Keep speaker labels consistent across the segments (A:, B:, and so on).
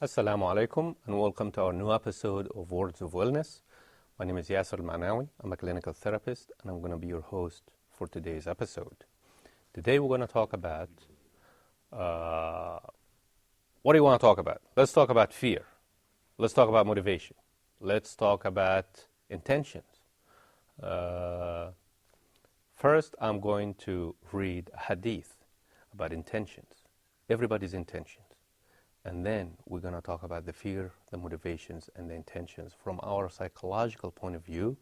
A: Assalamu alaikum and welcome to our new episode of Words of Wellness. My name is Yassir Al-Manawi. I'm a clinical therapist and I'm going to be your host for today's episode. Today we're going to talk about, what do you want to talk about? Let's talk about fear. Let's talk about motivation. Let's talk about intentions. First, I'm going to read a hadith about intentions, everybody's intentions. And then we're going to talk about the fear, the motivations, and the intentions from our psychological point of view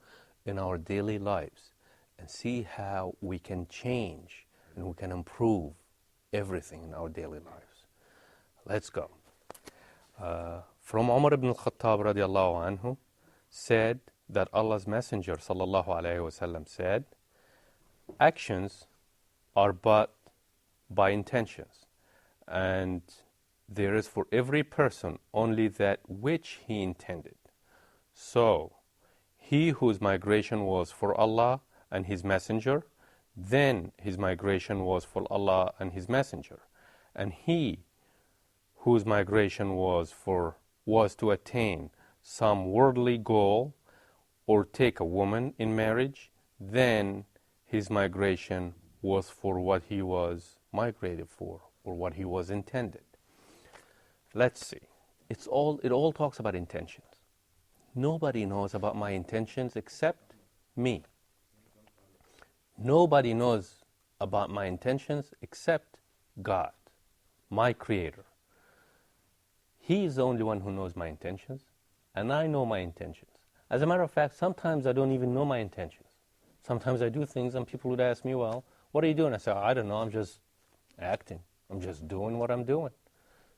A: in our daily lives and see how we can change and we can improve everything in our daily lives. Let's go. From Umar ibn al-Khattab radiallahu anhu said that Allah's Messenger sallallahu alayhi wasallam said, actions are but by intentions, and there is for every person only that which he intended. So, he whose migration was for Allah and His Messenger, then his migration was for Allah and His Messenger. And he whose migration was to attain some worldly goal or take a woman in marriage, then his migration was for what he was migrated for or what he was intended. Let's see. It all talks about intentions. Nobody knows about my intentions except me. Nobody knows about my intentions except God, my Creator. He is the only one who knows my intentions, and I know my intentions. As a matter of fact, sometimes I don't even know my intentions. Sometimes I do things and people would ask me, well, what are you doing? I say, I don't know, I'm just acting. I'm just doing what I'm doing.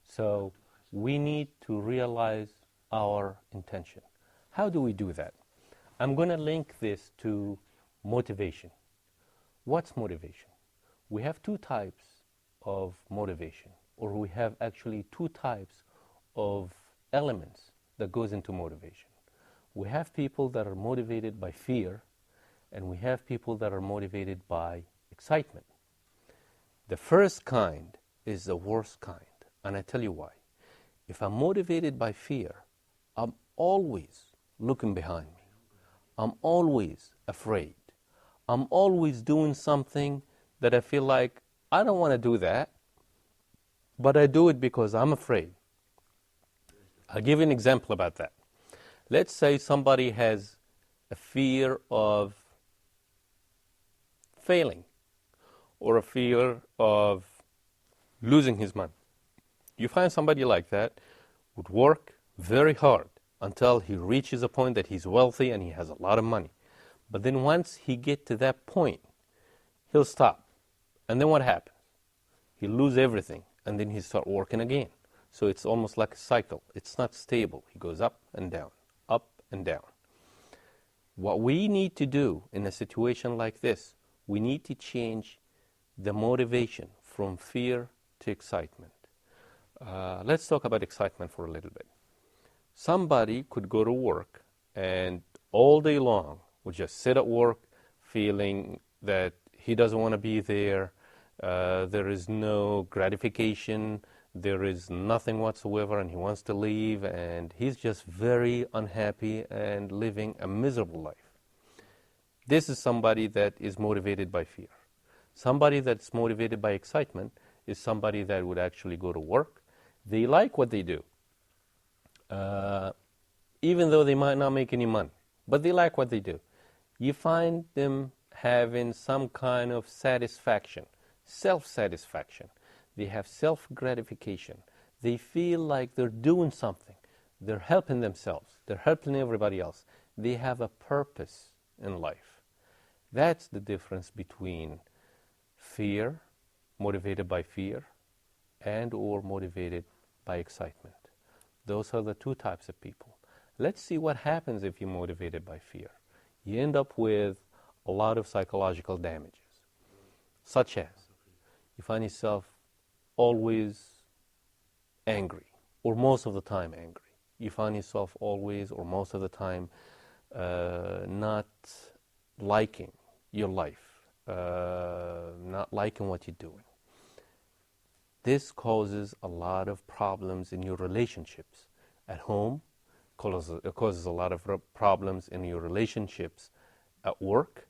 A: So we need to realize our intention. How do we do that? I'm going to link this to motivation. What's motivation? We have two types of motivation, or we have actually two types of elements that goes into motivation. We have people that are motivated by fear, and we have people that are motivated by excitement. The first kind is the worst kind, and I tell you why. If I'm motivated by fear, I'm always looking behind me. I'm always afraid. I'm always doing something that I feel like I don't want to do that, but I do it because I'm afraid. I'll give you an example about that. Let's say somebody has a fear of failing or a fear of losing his money. You find somebody like that would work very hard until he reaches a point that he's wealthy and he has a lot of money. But then once he gets to that point, he'll stop. And then what happens? He'll lose everything and then he'll start working again. So it's almost like a cycle. It's not stable. He goes up and down, up and down. What we need to do in a situation like this, we need to change the motivation from fear to excitement. Let's talk about excitement for a little bit. Somebody could go to work and all day long would just sit at work feeling that he doesn't want to be there. There is no gratification. There is nothing whatsoever, and he wants to leave, and he's just very unhappy and living a miserable life. This is somebody that is motivated by fear. Somebody that's motivated by excitement is somebody that would actually go to work. They like what they do, even though they might not make any money, but they like what they do. You find them having some kind of satisfaction, self-satisfaction. They have self-gratification. They feel like they're doing something. They're helping themselves. They're helping everybody else. They have a purpose in life. That's the difference between fear, motivated by fear, and or motivated by excitement. Those are the two types of people. Let's see what happens if you're motivated by fear. You end up with a lot of psychological damages, such as you find yourself always angry, or most of the time angry. You find yourself always or most of the time not liking your life, not liking what you're doing. This causes a lot of problems in your relationships at home. It causes a lot of problems in your relationships at work,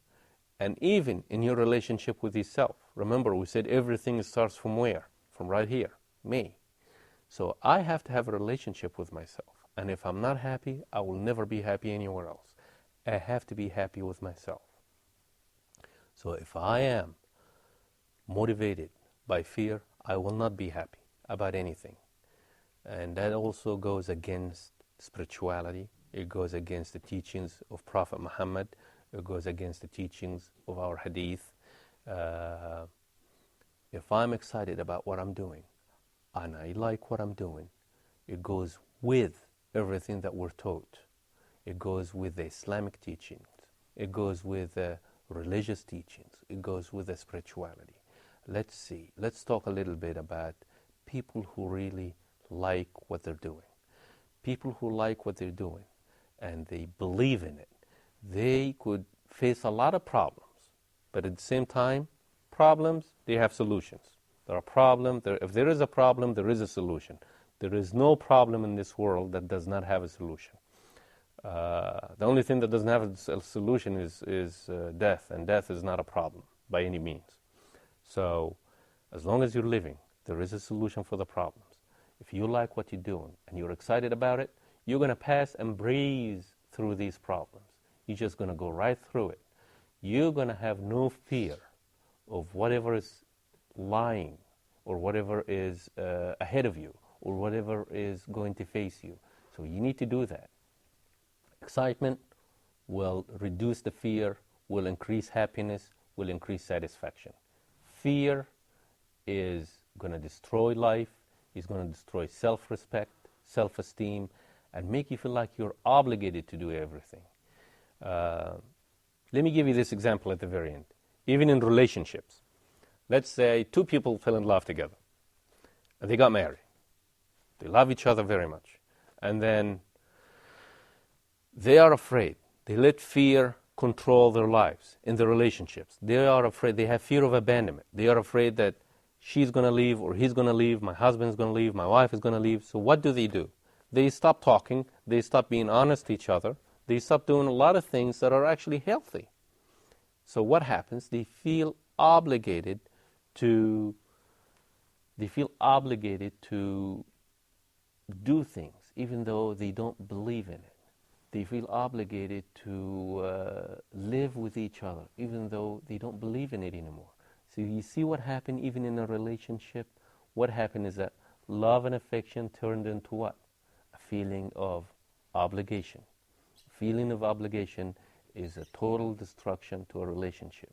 A: and even in your relationship with yourself. Remember, we said everything starts from where? From right here, me. So I have to have a relationship with myself. And if I'm not happy, I will never be happy anywhere else. I have to be happy with myself. So if I am motivated by fear, I will not be happy about anything. And that also goes against spirituality. It goes against the teachings of Prophet Muhammad. It goes against the teachings of our hadith. If I'm excited about what I'm doing and I like what I'm doing, it goes with everything that we're taught. It goes with the Islamic teachings. It goes with the religious teachings. It goes with the spirituality. Let's talk a little bit about people who really like what they're doing. People who like what they're doing and they believe in it, they could face a lot of problems, but at the same time, problems, they have solutions. There are problems. If there is a problem, there is a solution. There is no problem in this world that does not have a solution. The only thing that doesn't have a solution is death, and death is not a problem by any means. So as long as you're living, there is a solution for the problems. If you like what you're doing and you're excited about it, you're going to pass and breeze through these problems. You're just going to go right through it. You're going to have no fear of whatever is lying or whatever is ahead of you or whatever is going to face you. So you need to do that. Excitement will reduce the fear, will increase happiness, will increase satisfaction. Fear is going to destroy life, is going to destroy self-respect, self-esteem, and make you feel like you're obligated to do everything. Let me give you this example at the very end. Even in relationships, let's say two people fell in love together, and they got married. They love each other very much. And then they are afraid. They let fear control their lives in their relationships. They are afraid. They have fear of abandonment. They are afraid that she's going to leave or he's going to leave, my husband's going to leave, my wife is going to leave. So what do? They stop talking. They stop being honest to each other. They stop doing a lot of things that are actually healthy. So what happens? They feel obligated to do things even though they don't believe in it. They feel obligated to live with each other even though they don't believe in it anymore. So you see what happened even in a relationship? What happened is that love and affection turned into what? A feeling of obligation. A feeling of obligation is a total destruction to a relationship.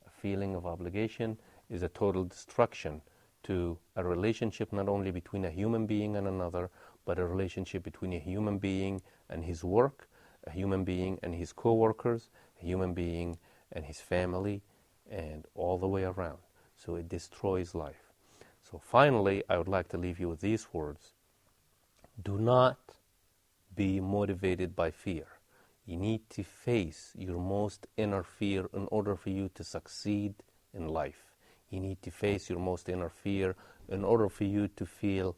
A: A feeling of obligation is a total destruction to a relationship not only between a human being and another, but a relationship between a human being and his work, a human being and his co-workers, a human being and his family, and all the way around. So it destroys life. So finally, I would like to leave you with these words. Do not be motivated by fear. You need to face your most inner fear in order for you to succeed in life. You need to face your most inner fear in order for you to feel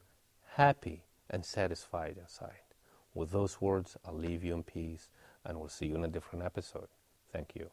A: happy and satisfied inside. With those words, I'll leave you in peace, and we'll see you in a different episode. Thank you.